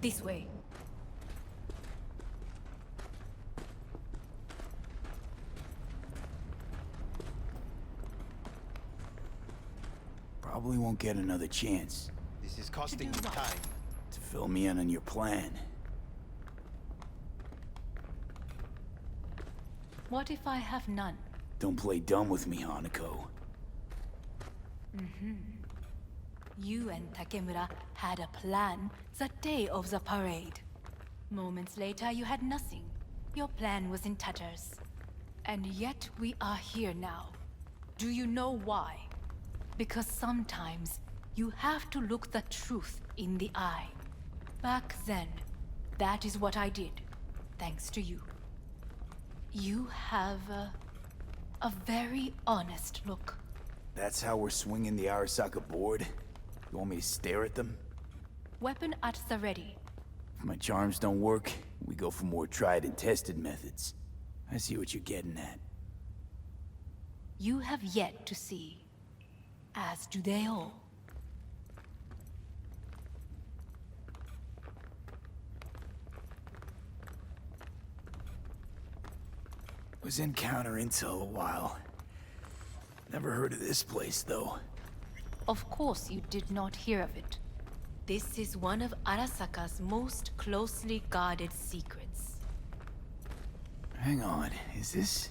This way. Probably won't get another chance This is costing me time. to fill me in on your plan. What if I have none? Don't play dumb with me, Hanako. You and Takemura had a plan the day of the parade. Moments later, you had nothing. Your plan was in tatters. And yet we are here now. Do you know why? Because sometimes you have to look the truth in the eye. Back then, that is what I did, thanks to you. You have a very honest look. That's how we're swinging the Arasaka board? You want me to stare at them? Weapon at the ready. If my charms don't work, we go for more tried and tested methods. I see what you're getting at. You have yet to see. As do they all. Was in counter intel a while. Never heard of this place, though. Of course you did not hear of it. This is one of Arasaka's most closely guarded secrets. Hang on, is this?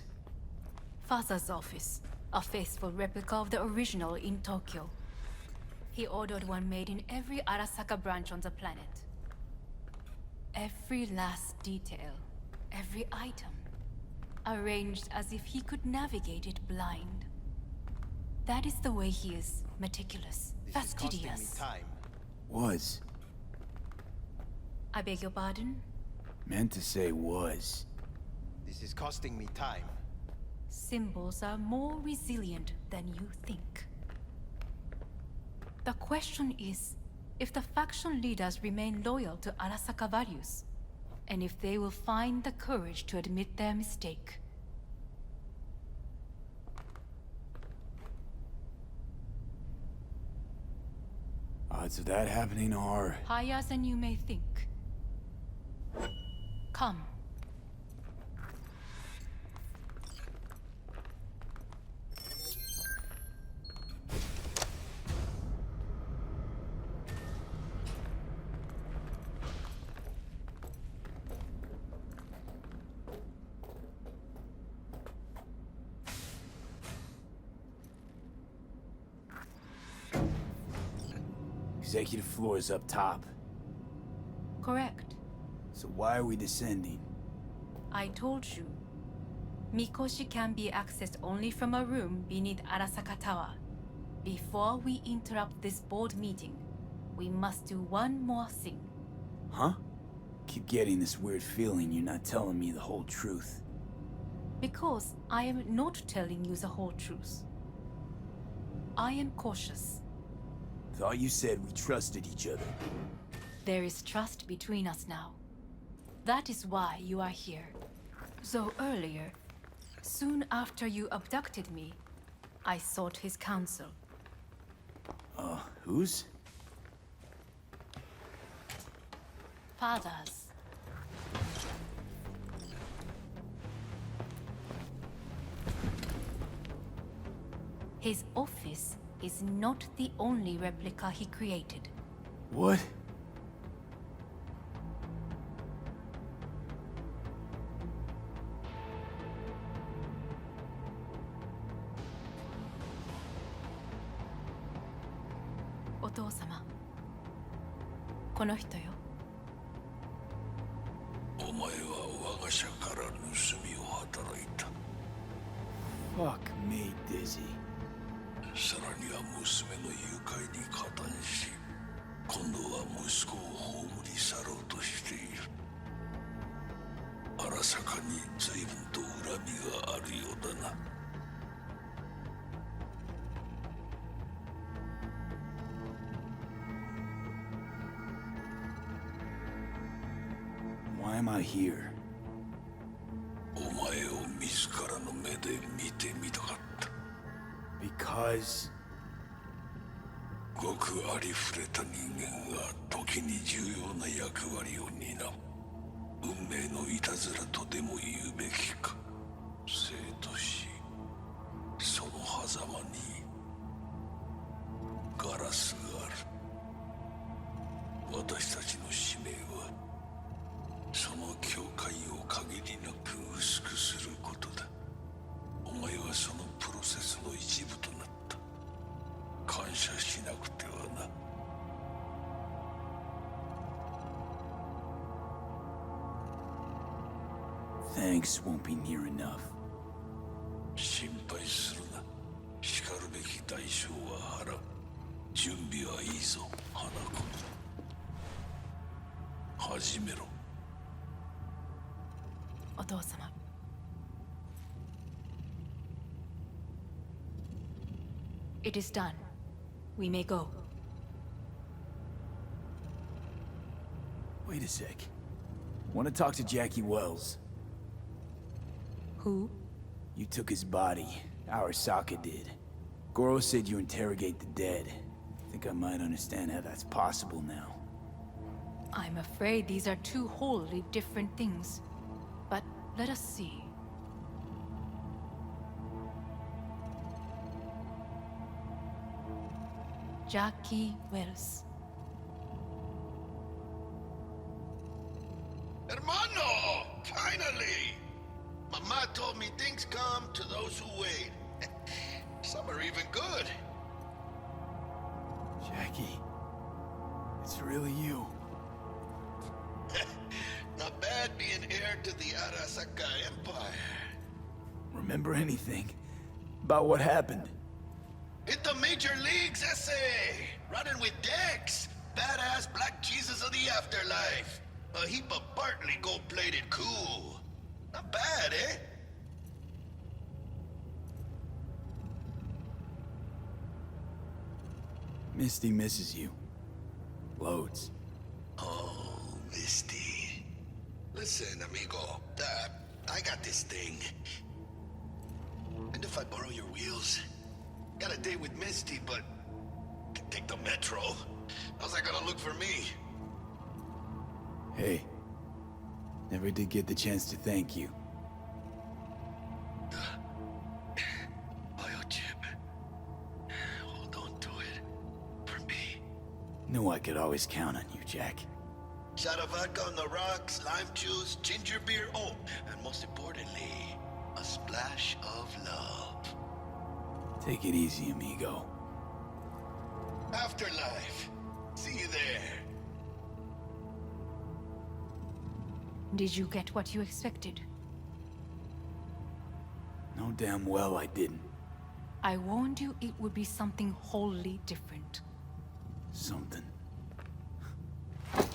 Father's office. A faithful replica of the original in Tokyo. He ordered one made in every Arasaka branch on the planet. Every last detail, every item, arranged as if he could navigate it blind. That is the way he is, meticulous, This is costing me fastidious. time. Was. I beg your pardon? Meant to say was. This is costing me time. Symbols are more resilient than you think. The question is, if the faction leaders remain loyal to Arasaka values, and if they will find the courage to admit their mistake. Odds of that happening are... Higher than you may think. Come. Executive floor is up top. Correct. So why are we descending? I told you. Mikoshi can be accessed only from a room beneath Arasaka Tower. Before we interrupt this board meeting, we must do one more thing. Huh? Keep getting this weird feeling you're not telling me the whole truth. Because I am not telling you the whole truth. I am cautious. Thought you said we trusted each other. There is trust between us now. That is why you are here. So earlier, soon after you abducted me, I sought his counsel. Whose? Father's. His office is not the only replica he created. What? Otou-sama. この人よ。お前は我が社から盗みを働いた。 Fuck me, Dizzy. さらには娘の誘拐に加担し、今度は息子を葬り去ろうとしている。荒坂に随分と恨みがあるようだな。Why am I here? お前を自らの目で見てみたかった。Because... ごくありふれた人間が時に重要な役割を担う。運命のいたずらとでも言うべきか。生と死、その狭間にガラスがある。私たちの使命はその境界を限りなく薄くすることだ。お前はそのプロセスの一部となった。感謝しなくてはな。Thanks won't be near enough. 心配するな。しかるべき代償は払う。準備はいいぞ、花子。始めろ。お父様。It is done. We may go. Wait a sec. Want to talk to Jackie Wells. Who? You took his body. Arasaka did. Goro said you interrogate the dead. Think I might understand how that's possible now. I'm afraid these are two wholly different things. But let us see. Jackie Wells. Hermano! Finally! Mama told me things come to those who wait. Some are even good. Jackie, it's really you. Not bad being heir to the Arasaka Empire. Remember anything about what happened? Hit the major leagues, essay! Running with Dex! Badass black Jesus of the afterlife! A heap of partly gold-plated cool. Not bad, eh? Misty misses you. Loads. Oh, Misty. Listen, amigo. I got this thing. And if I borrow your wheels? Got a date with Misty, but can take the metro. How's that gonna look for me? Hey. Never did get the chance to thank you. Biochip. Hold on to it. For me. Knew I could always count on you, Jack. Shot of vodka on the rocks, lime juice, ginger beer. Oh, and most importantly, a splash of love. Take it easy, amigo. Afterlife. See you there. Did you get what you expected? No damn well I didn't. I warned you it would be something wholly different. Something.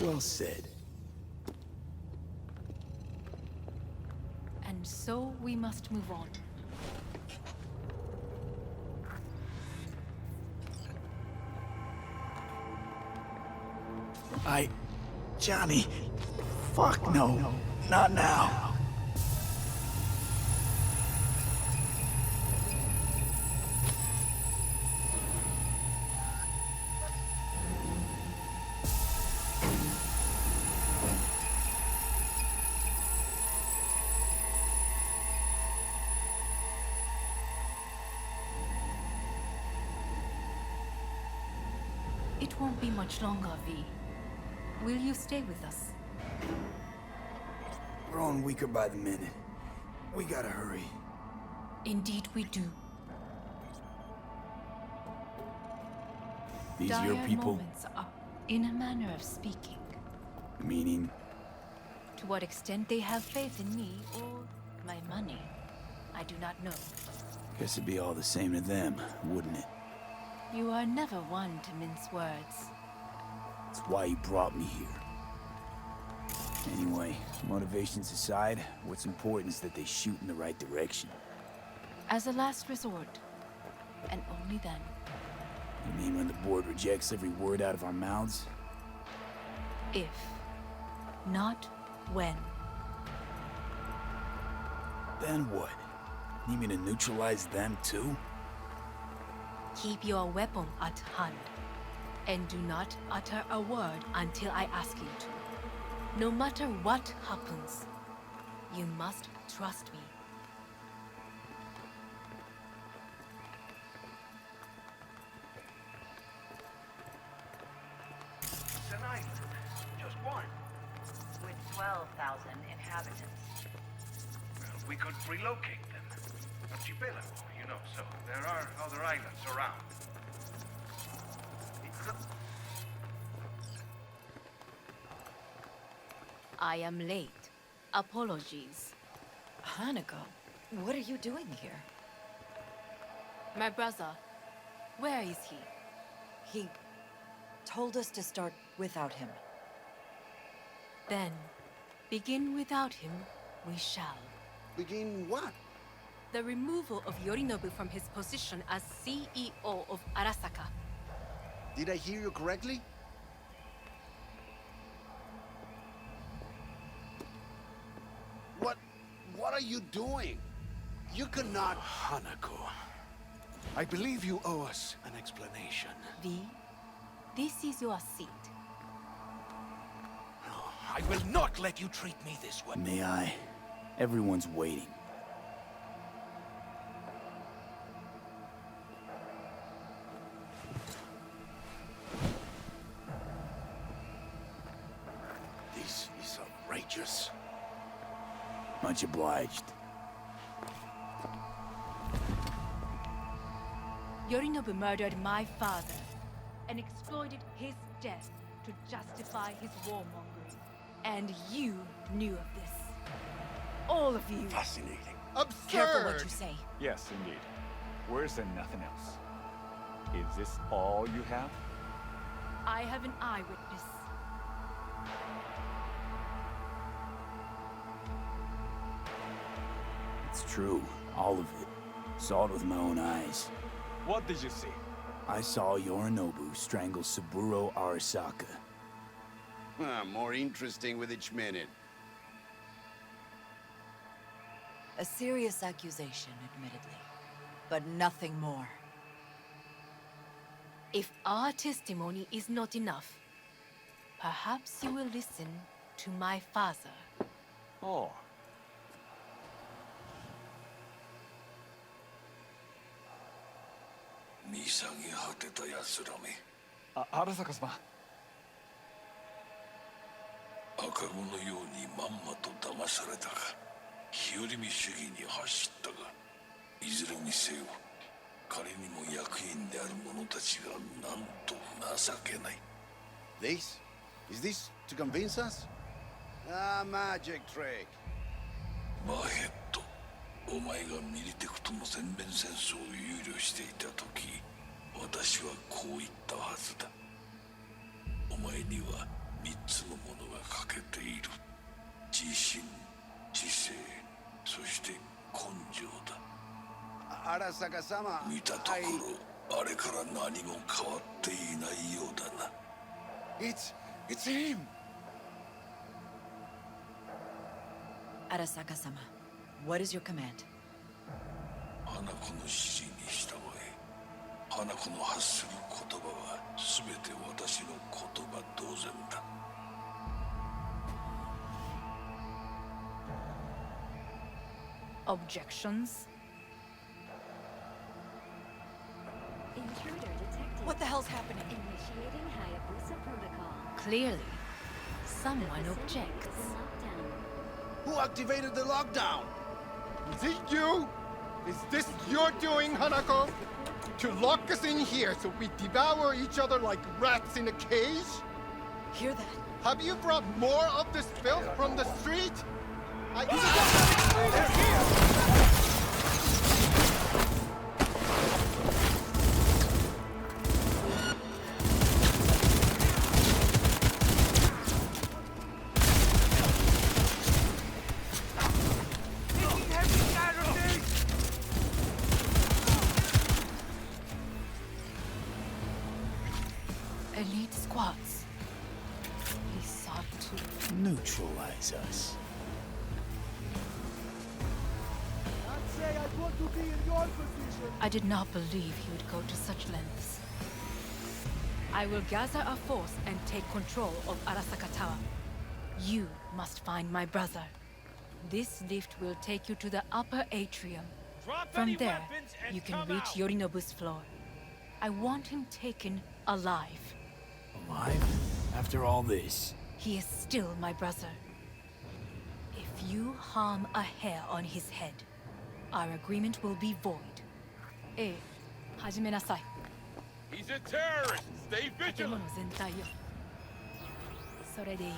Well said. And so we must move on. Johnny. Fuck no. Not now. It won't be much longer, V. Will you stay with us? Growing weaker by the minute. We gotta hurry. Indeed we do. These Dire your people? moments are, in a manner of speaking. Meaning? To what extent they have faith in me or my money, I do not know. Guess it'd be all the same to them, wouldn't it? You are never one to mince words. That's why you brought me here. Anyway, motivations aside, what's important is that they shoot in the right direction. As a last resort, and only then. You mean when the board rejects every word out of our mouths? If, not when. Then what? Need me to neutralize them too? Keep your weapon at hand. And do not utter a word until I ask you to. No matter what happens, you must trust me. It's an island. Just one. With 12,000 inhabitants. Well, we could relocate them. Archipelago, you know, so there are other islands around. I am late. Apologies. Hanako, what are you doing here? My brother, where is he? He told us to start without him. Then, begin without him, we shall. Begin what? The removal of Yorinobu from his position as CEO of Arasaka. Did I hear you correctly? What are you doing? You cannot... Hanako, I believe you owe us an explanation. V, this is your seat. I will not let you treat me this way. May I? Everyone's waiting. This is outrageous. Much obliged. Yorinobu murdered my father and exploited his death to justify his warmongering. And you knew of this. All of you. Fascinating. Careful what you say. Yes, indeed. Worse than nothing else. Is this all you have? I have an eyewitness. It's true. All of it. Saw it with my own eyes. What did you see? I saw Yorinobu strangle Saburo Arasaka. More interesting with each minute. A serious accusation, admittedly. But nothing more. If our testimony is not enough, perhaps you will listen to my father. Oh. Arasaka-sama. 赤子のようにまんまと騙されたが、日和見主義に走ったが、いずれにせよ、彼にも役員である者たちがなんと情けない。This? Is this to convince us? Ah, magic trick. マーヘッド、お前がミリテクとの全面戦争を憂慮していた時、私はこう言ったはずだ。お前には3つのものが欠けている。自信、知性、そして根性だ。Arasaka-sama, 見たところ、あれから何も変わっていないようだな。It's him! Arasaka-sama, what is your command? 花子の指示に従え。花子の発する言葉は全て私の言葉同然だ。Objections? Intruder detected. What the hell's happening? Initiating Hayabusa protocol. Clearly, someone The objects. lockdown. Who activated the lockdown? Is it you? Is this your doing, Hanako? To lock us in here so we devour each other like rats in a cage? Hear that? Have you brought more of this filth from the street? Elite squads. He sought to... Neutralize us. I did not believe he would go to such lengths. I will gather a force and take control of Arasaka Tower. You must find my brother. This lift will take you to the upper atrium. From there, you can reach Yorinobu's floor. I want him taken alive. Alive? After all this? He is still my brother. If you harm a hair on his head, our agreement will be void. Hajime nasai. He's a terrorist! Stay 建物 vigilant! 全体よ。それでいい。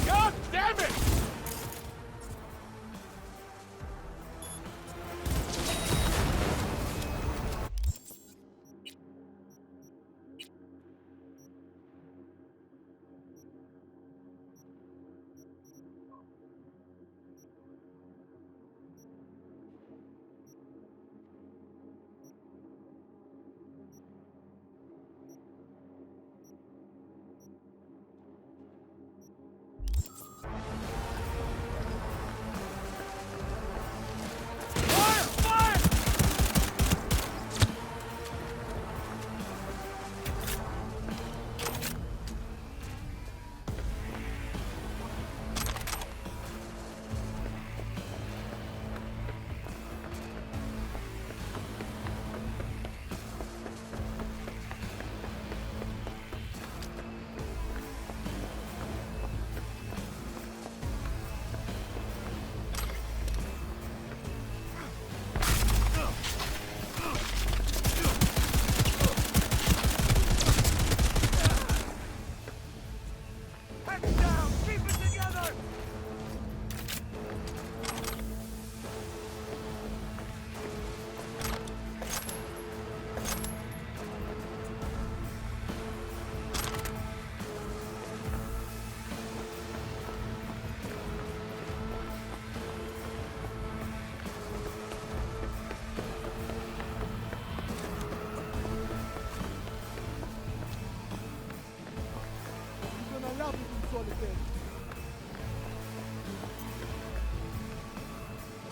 God damn it!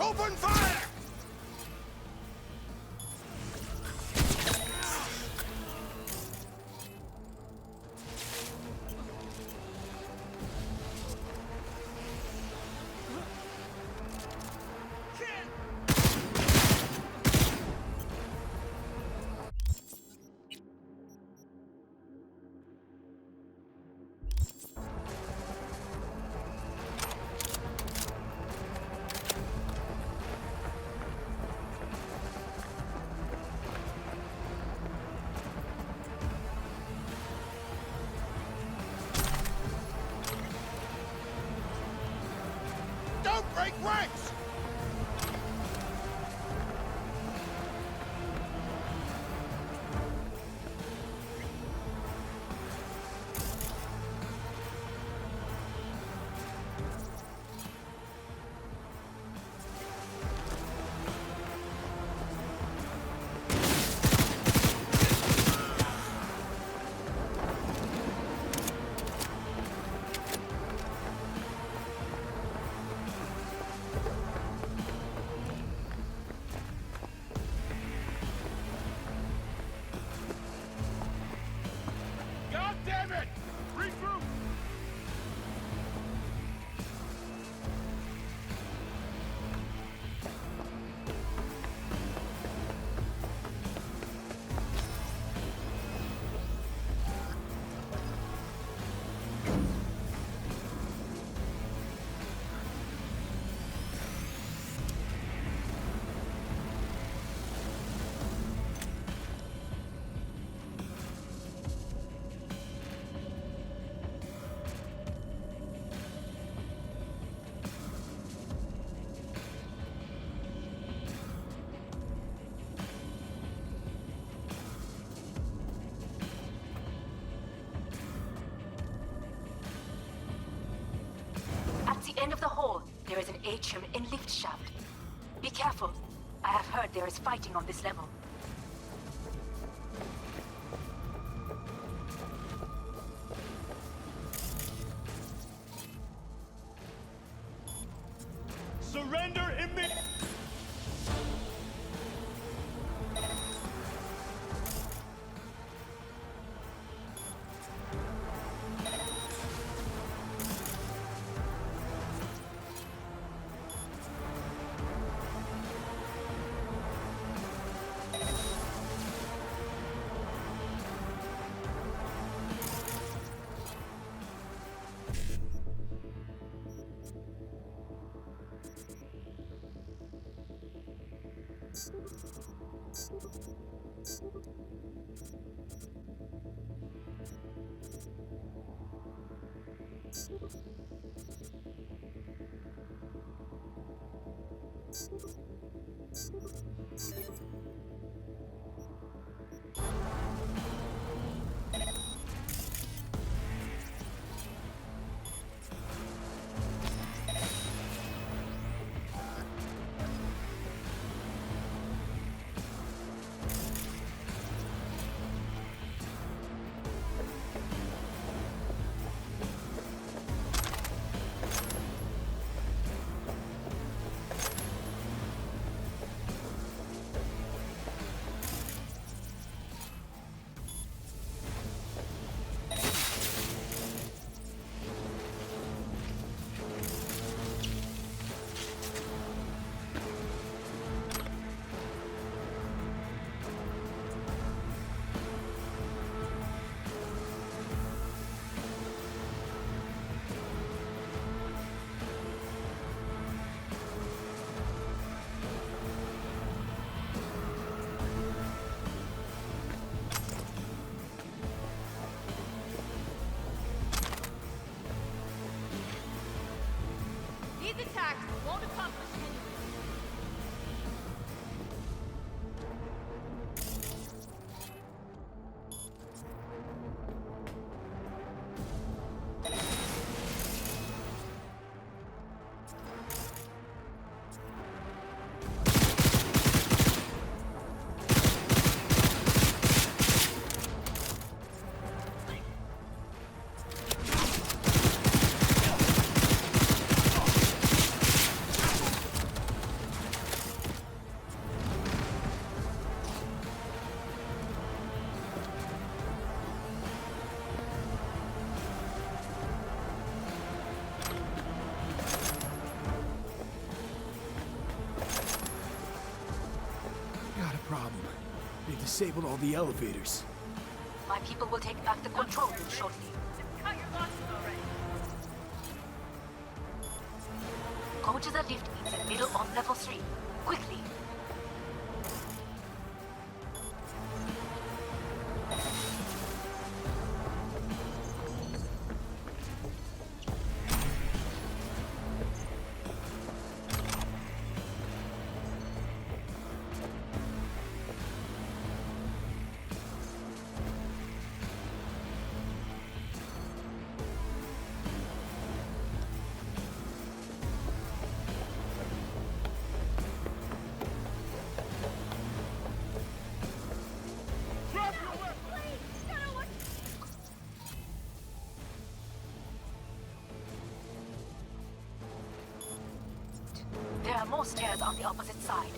Open fire! the end of the hall, there is an atrium and lift shaft. Be careful. I have heard there is fighting on this level. Surrender immediately! These attacks won't accomplish anything. Got a problem. They disabled all the elevators. My people will take back the control room shortly. Cut your losses already. Go to the lift in the middle on level 3. Quickly. There are more stairs on the opposite side.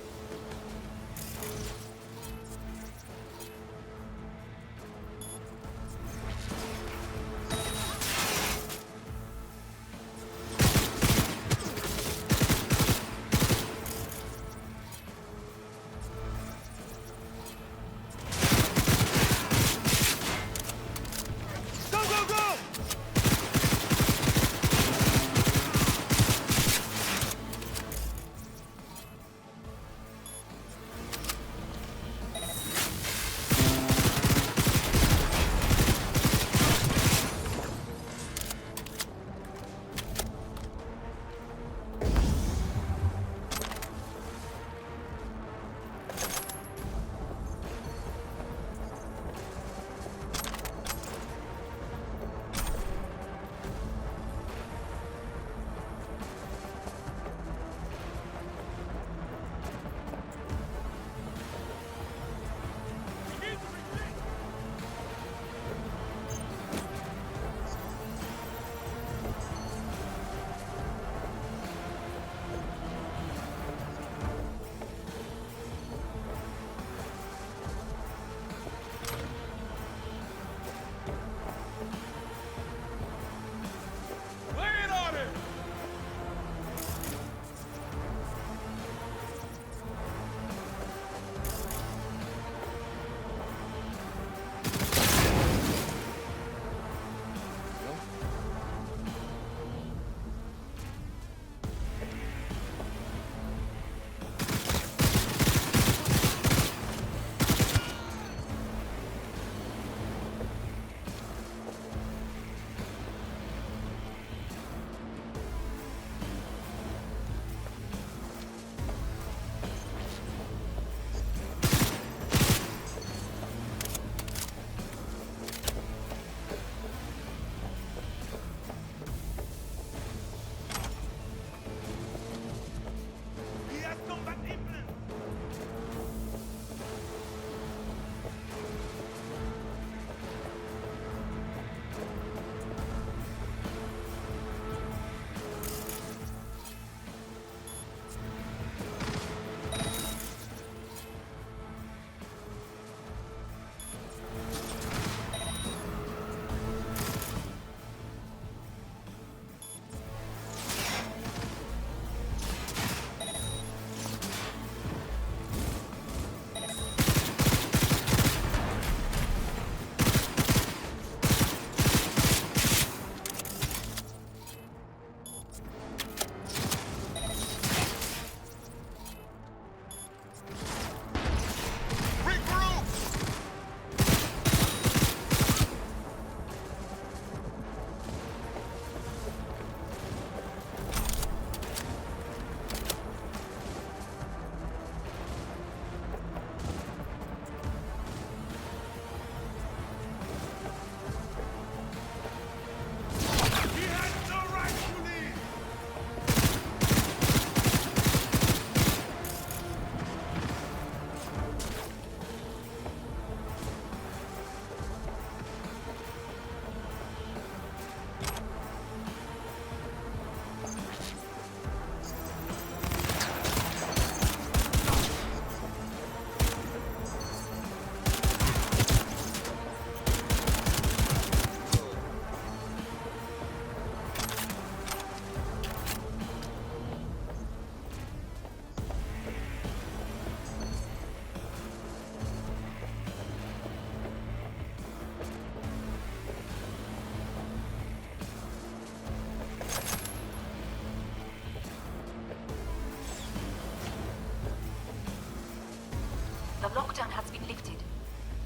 lockdown has been lifted.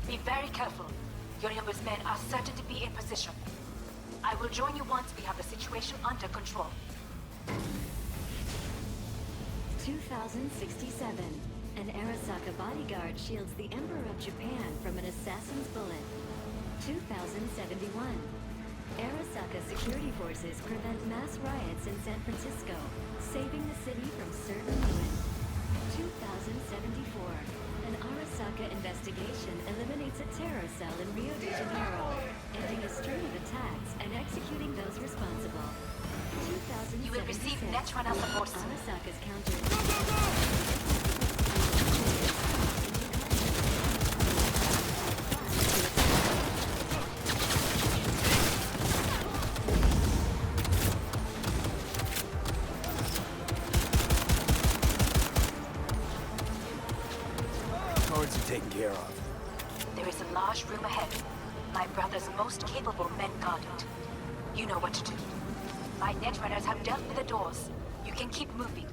Be very careful. Yorinobu's men are certain to be in position. I will join you once we have the situation under control. 2067. An Arasaka bodyguard shields the Emperor of Japan from an assassin's bullet. 2071. Arasaka security forces prevent mass riots in San Francisco, saving the city from certain ruin. 2074. An Arasaka investigation eliminates a terror cell in Rio de Janeiro, ending a string of attacks and executing those responsible. 2076. You will receive Netrunner support soon. Arasaka's counter. Guards are taken care of. There is a large room ahead. My brother's most capable men guard it. You know what to do. My netrunners have dealt with the doors. You can keep moving.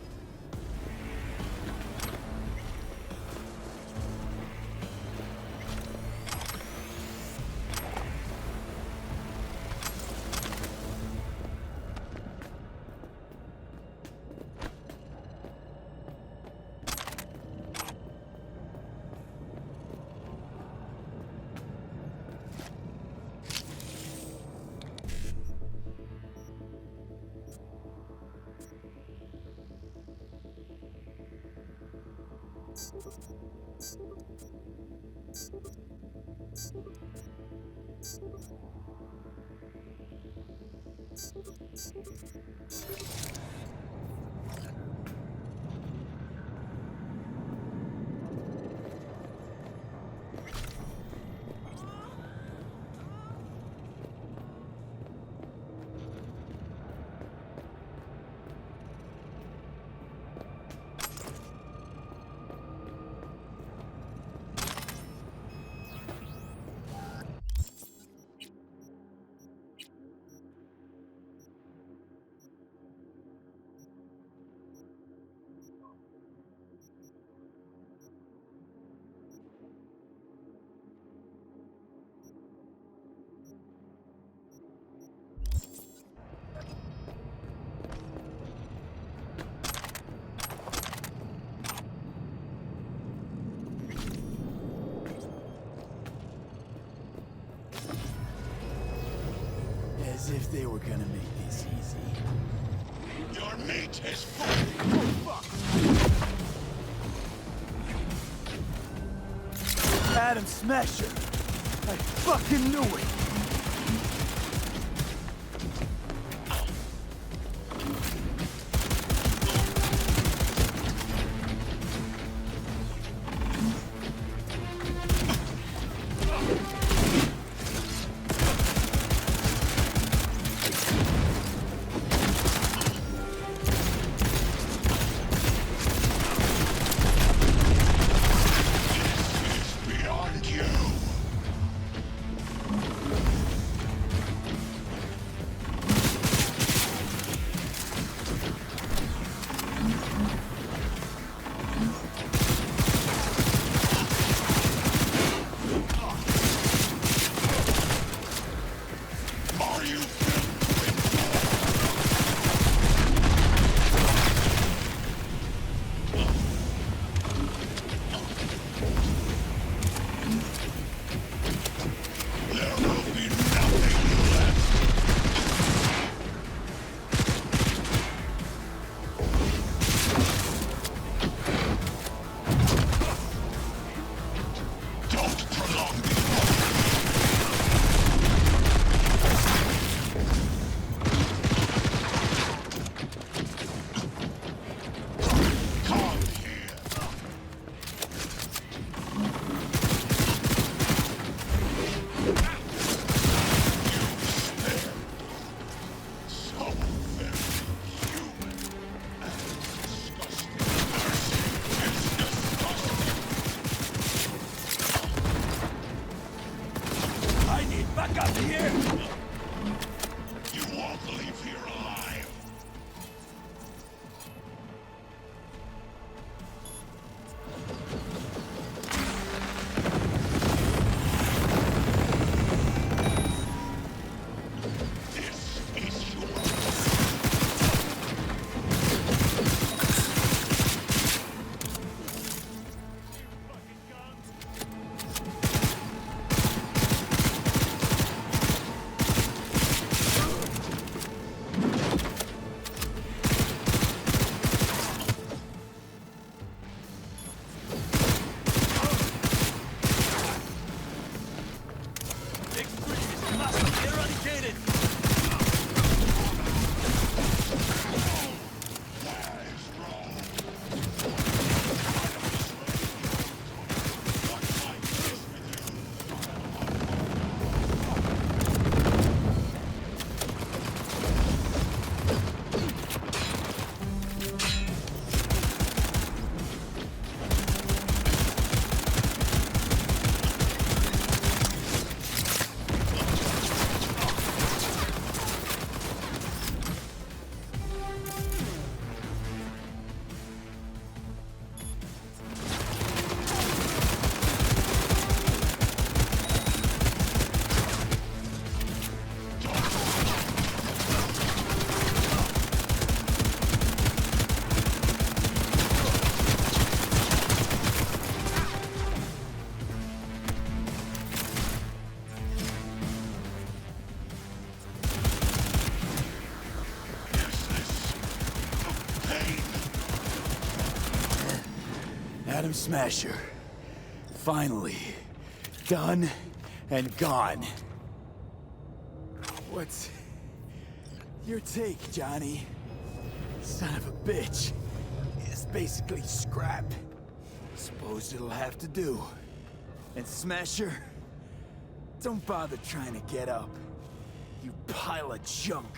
As if they were gonna make this easy. Your mate has fallen. Oh, fuck! Adam Smasher! I fucking knew it! Beyond you. Got him, Smasher. Finally. Done and gone. What's your take, Johnny? Son of a bitch. It's basically scrap. Suppose it'll have to do. And Smasher, don't bother trying to get up. You pile of junk.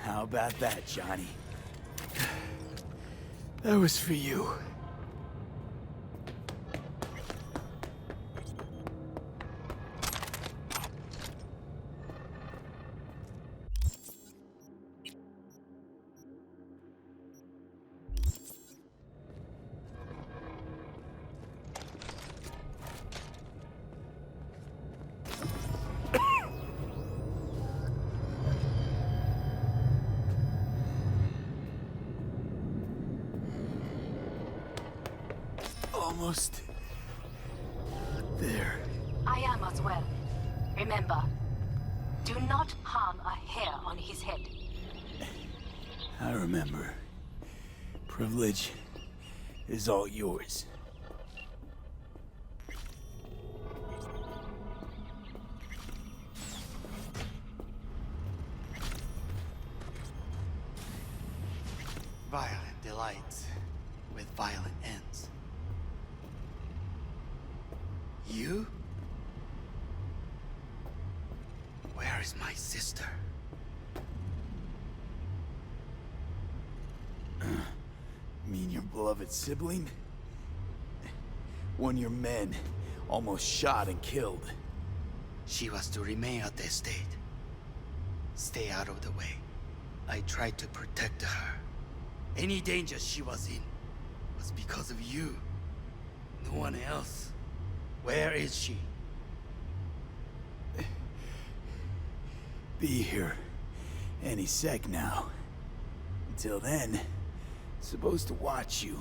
How about that, Johnny? That was for you. Almost there. I am as well. Remember, do not harm a hair on his head. I remember. Privilege is all yours. Violent delights with violent ends. You? Where is my sister? Mean your beloved sibling? One your men almost shot and killed. She was to remain at the estate. Stay out of the way. I tried to protect her. Any danger she was in was because of you. No one else. Where is she? Be here any sec now. Until then, supposed to watch you.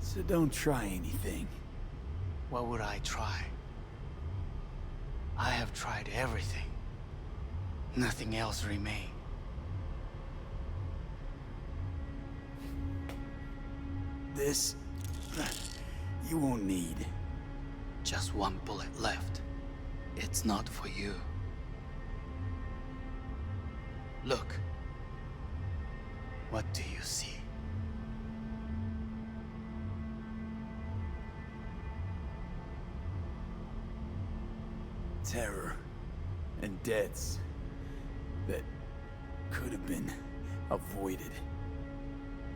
So don't try anything. What would I try? I have tried everything. Nothing else remains. This, you won't need. Just one bullet left. It's not for you. Look. What do you see? Terror and deaths that could have been avoided.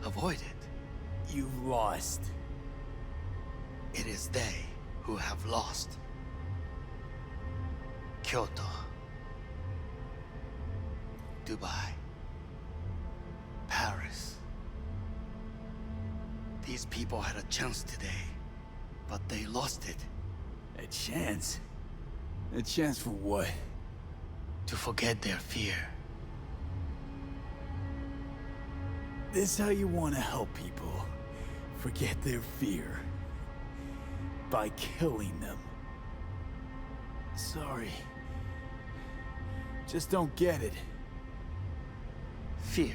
Avoided? You've lost. It is they who have lost. Kyoto. Dubai. Paris. These people had a chance today, but they lost it. A chance? A chance for what? To forget their fear. This how you want to help people forget their fear? By killing them. Sorry. Just don't get it. Fear.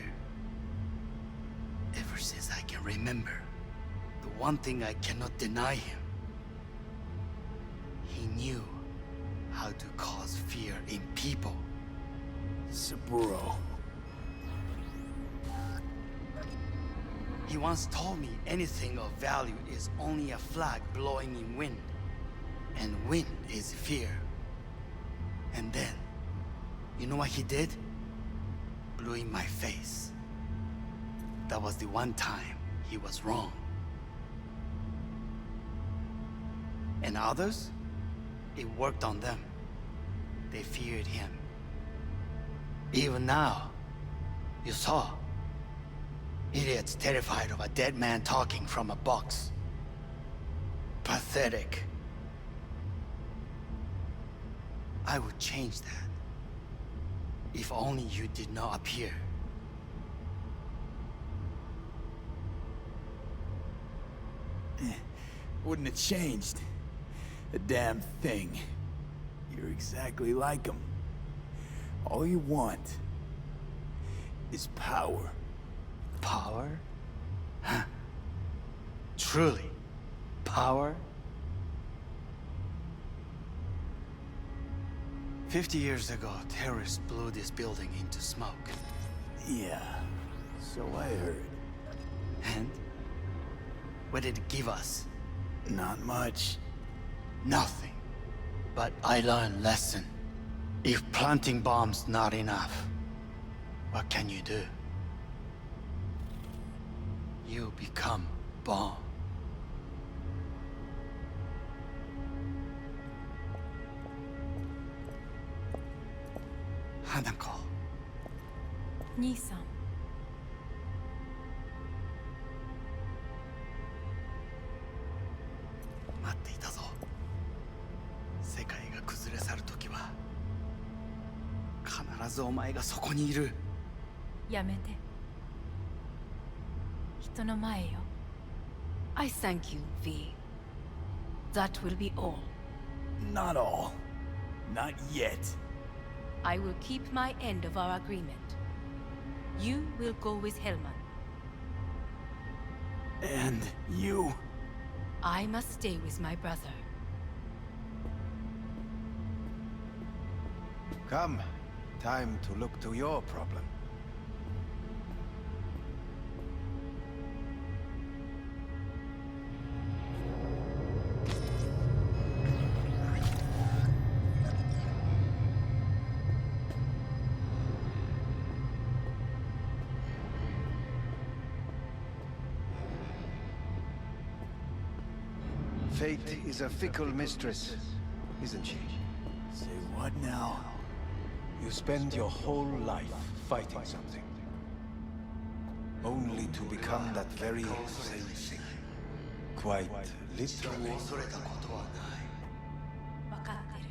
Ever since I can remember, the one thing I cannot deny him. He knew how to cause fear in people. Saburo. He once told me anything of value is only a flag blowing in wind. And wind is fear. And then, you know what he did? Blew in my face. That was the one time he was wrong. And others? it worked on them. They feared him. Even now, you saw. Idiots terrified of a dead man talking from a box. Pathetic. I would change that. If only you did not appear. Wouldn't have changed a damn thing. You're exactly like him. All you want is power. Power? Huh. Truly, power? 50 years ago, terrorists blew this building into smoke. Yeah, so I heard. And? What did it give us? Not much. Nothing. But I learned lesson. If planting bombs not enough, what can you do? You become bomb. Hanako. 兄さん。待っていたぞ。世界が崩れ去る時は必ずお前がそこにいる。やめて。人の前よ。I thank you, V. That will be all. Not all. Not yet. I will keep my end of our agreement. You will go with Hellman. And you... I must stay with my brother. Come. Time to look to your problem. Fate is a fickle mistress, isn't she? Say what now? You spend your whole life fighting something. Only to become that very same thing. Quite literally. わかってる。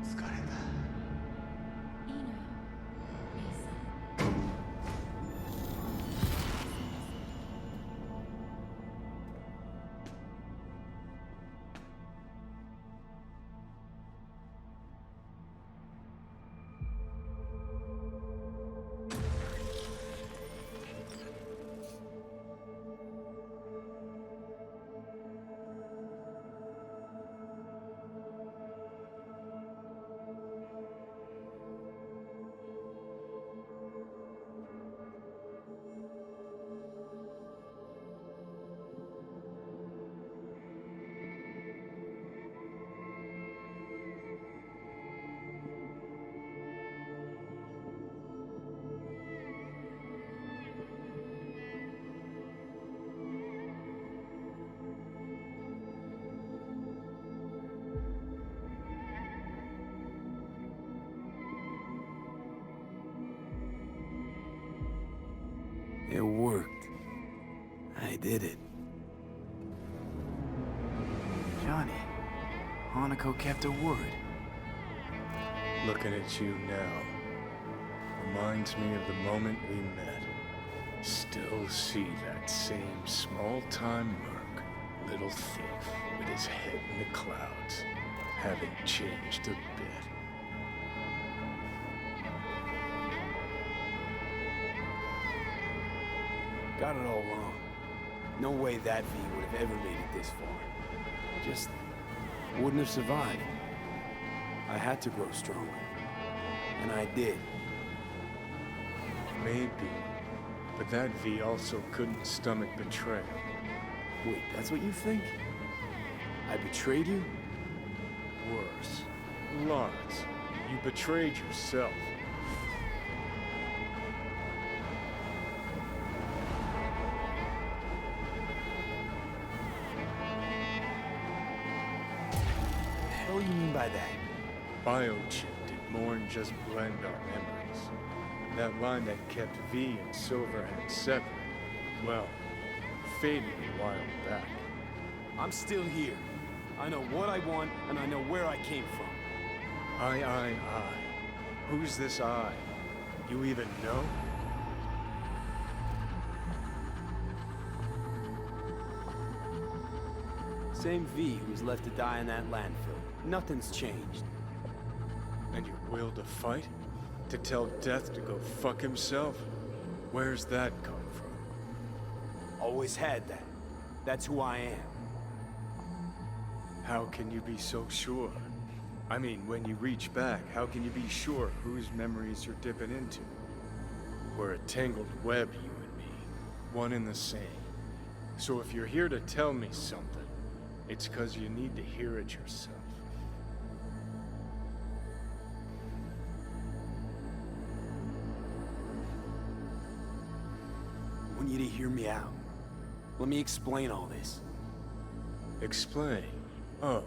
疲れた。いいのよ。兄さん。It worked. I did it. Johnny, Hanako kept her word. Looking at you now reminds me of the moment we met. Still see that same small-time merc, little thief with his head in the clouds. Haven't changed a bit. Got it all wrong. No way that V would have ever made it this far. Just wouldn't have survived. I had to grow stronger. And I did. Maybe. But that V also couldn't stomach betrayal. Wait, that's what you think? I betrayed you? Worse. Lots. You betrayed yourself. hell you mean by that? Biochip did more than just blend our memories. That line that kept V and Silverhand separate, well, faded a while back. I'm still here. I know what I want, and I know where I came from. I. Who's this I? You even know? Same V who was left to die in that landfill. Nothing's changed. And your will to fight? To tell Death to go fuck himself? Where's that come from? Always had that. That's who I am. How can you be so sure? I mean, when you reach back, how can you be sure whose memories you're dipping into? We're a tangled web, you and me. One and the same. So if you're here to tell me something, it's 'cause you need to hear it yourself. I want you to hear me out. Let me explain all this. Explain? Oh.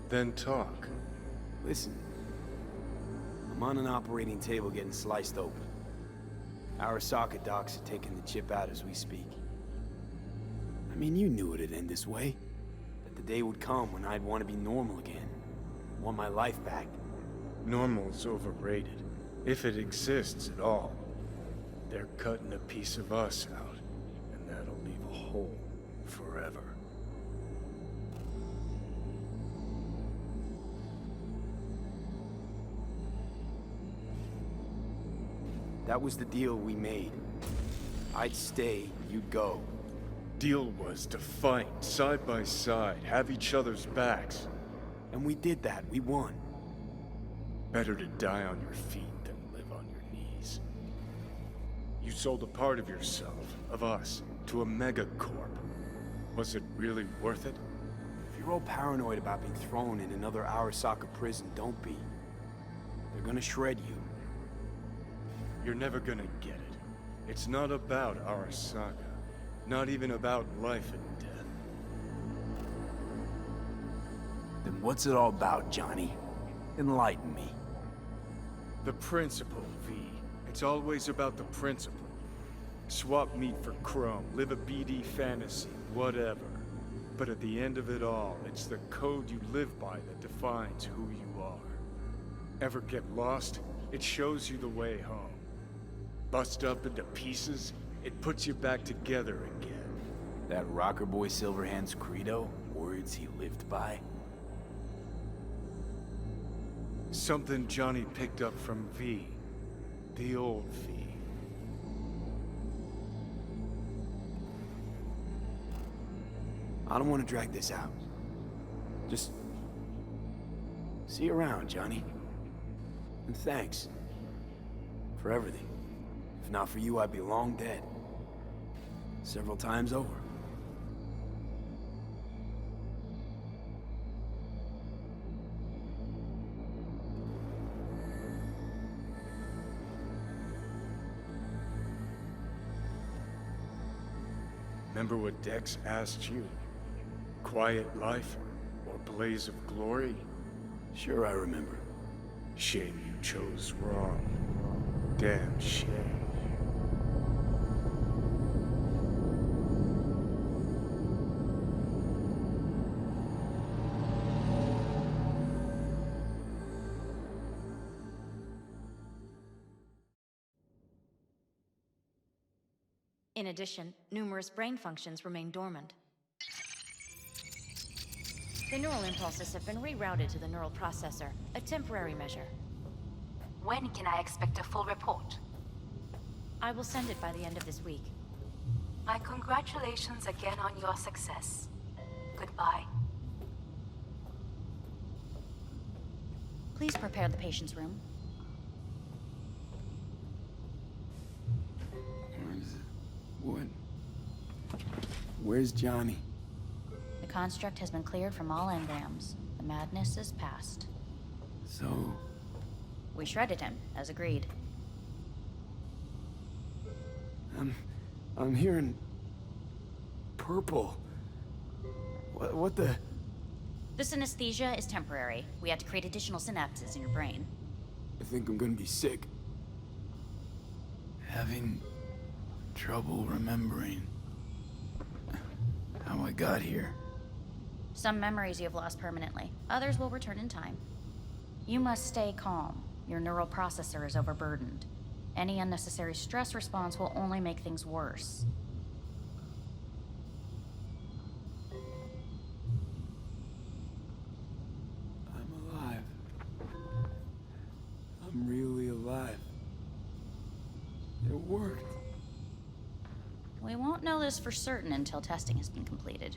Then talk. Listen. I'm on an operating table getting sliced open. Arasaka docs are taking the chip out as we speak. I mean, you knew it'd end this way. That the day would come when I'd want to be normal again. Want my life back. Normal's overrated. If it exists at all. They're cutting a piece of us out, and that'll leave a hole forever. That was the deal we made. I'd stay, you'd go. Deal was to fight, side by side, have each other's backs. And we did that, we won. Better to die on your feet than live on your knees. You sold a part of yourself, of us, to a megacorp. Was it really worth it? If you're all paranoid about being thrown in another Arasaka prison, don't be. They're gonna shred you. You're never gonna get it. It's not about Arasaka. Not even about life and death. Then what's it all about, Johnny? Enlighten me. The principle, V. It's always about the principle. Swap meat for chrome, live a BD fantasy, whatever. But at the end of it all, it's the code you live by that defines who you are. Ever get lost? It shows you the way home. Bust up into pieces, it puts you back together again. That rocker boy Silverhand's credo? Words he lived by? Something Johnny picked up from V. The old V. I don't want to drag this out. Just... see you around, Johnny. And thanks. For everything. If not for you, I'd be long dead. Several times over. Remember what Dex asked you? Quiet life or blaze of glory? Sure I remember. Shame you chose wrong. Damn shame. In addition, numerous brain functions remain dormant. The neural impulses have been rerouted to the neural processor, a temporary measure. When can I expect a full report? I will send it by the end of this week. My congratulations again on your success. Goodbye. Please prepare the patient's room. Where's Johnny? The construct has been cleared from all engrams. The madness is past. So... we shredded him, as agreed. I'm hearing... purple. What the... The synesthesia is temporary. We had to create additional synapses in your brain. I think I'm gonna be sick. Having trouble remembering how I got here. Some memories you have lost permanently. Others will return in time. You must stay calm. Your neural processor is overburdened. Any unnecessary stress response will only make things worse. I'm alive. I'm really alive. It worked. We won't know this for certain until testing has been completed.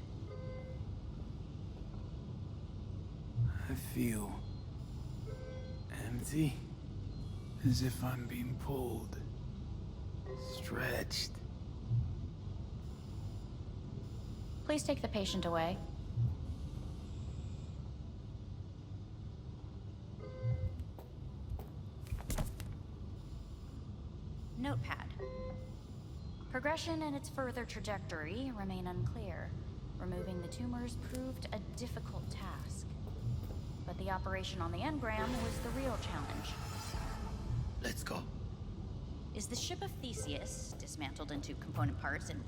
I feel empty. As if I'm being pulled. Stretched. Please take the patient away. Notepad. Progression and its further trajectory remain unclear. Removing the tumors proved a difficult task. But the operation on the engram was the real challenge. Let's go. Is the ship of Theseus, dismantled into component parts and